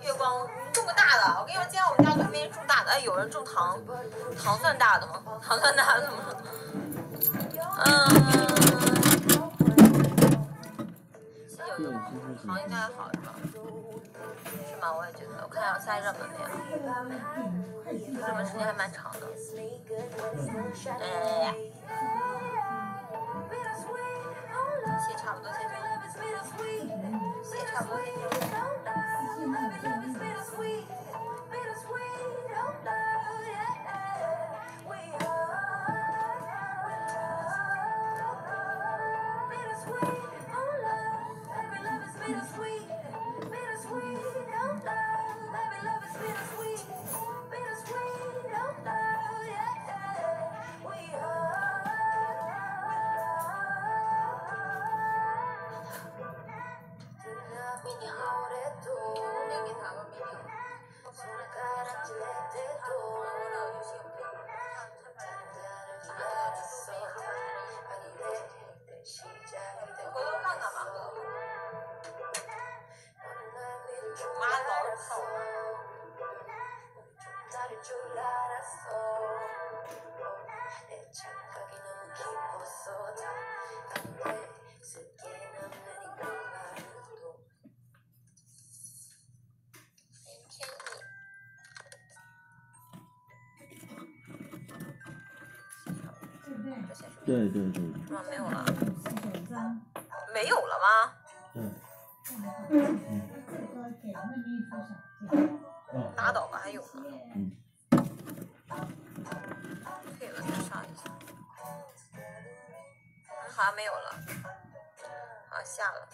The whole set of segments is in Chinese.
月光种个大的，我跟你说，今天我们家对面种大的，哎，有人种糖，糖算大的吗？糖算大的吗？糖应该还好是吧？是吗？我也觉得，我看一下下热门没有？热门时间还蛮长的。写差不多先生，写差不多先生。对对对。啊，没有了。没有了吗？拉倒吧，还有呢。退了再上一下。好像没有了。好，下了。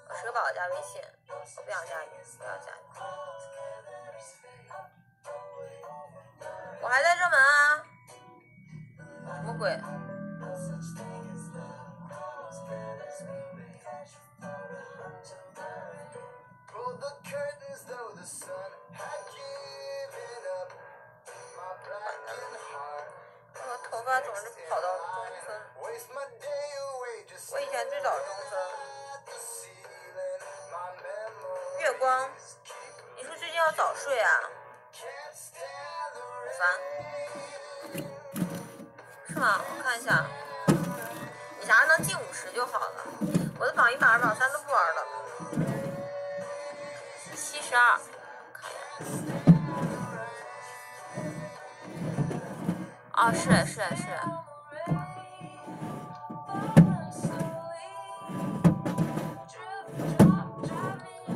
我是个宝宝加微信，我不想加你，不要加你。我还在热门啊。什么鬼？我头发总是跑到中分。我以前最早中分。月光，你说最近要早睡啊？烦。是吗？我看一下，你啥能进50就好了。我的榜1、榜2、榜3都不玩了。72，看一下。哦，是。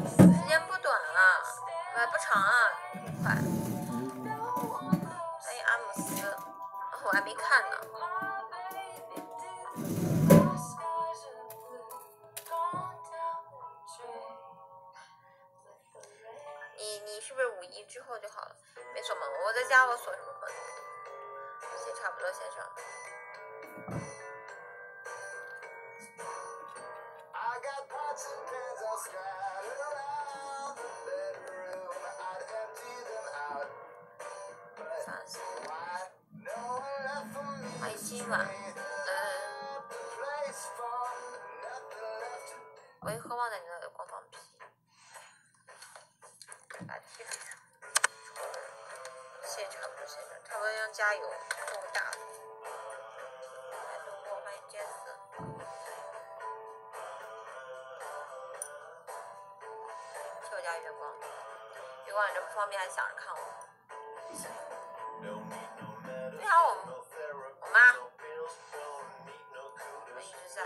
时间不短啊，还不长啊，快。欢迎阿姆斯，我还没看呢。你是不是5·1之后就好了？没锁门，我在家我锁什么门？写差不多先生。欢迎今晚。我也渴望在你那里光放屁。把踢出去。谢谢差不多先生，差不多要加油，够大的。来路过，欢迎杰斯。去我家月光，月光你这不方便还想着看我。你好，我妈。我一直在。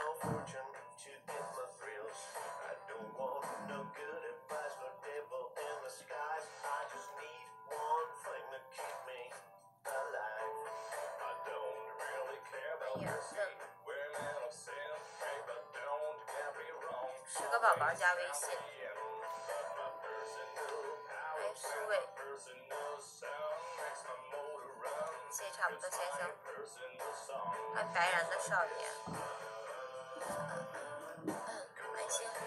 10个宝宝加微信。欢迎苏卫。谢谢差不多先生。欢迎白然的少年。欢迎星河。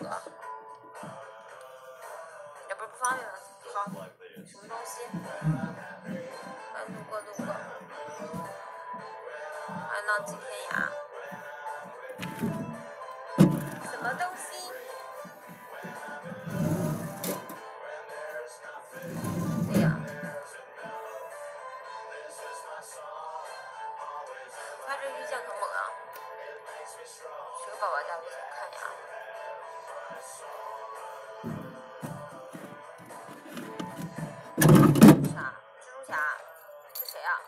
你这不是不方便吗？好，什么东西？欢迎路过。欢迎浪迹天涯。什么东西？他这遇见可猛啊！谁个宝宝加微信看呀？啥？蜘蛛侠？是谁啊？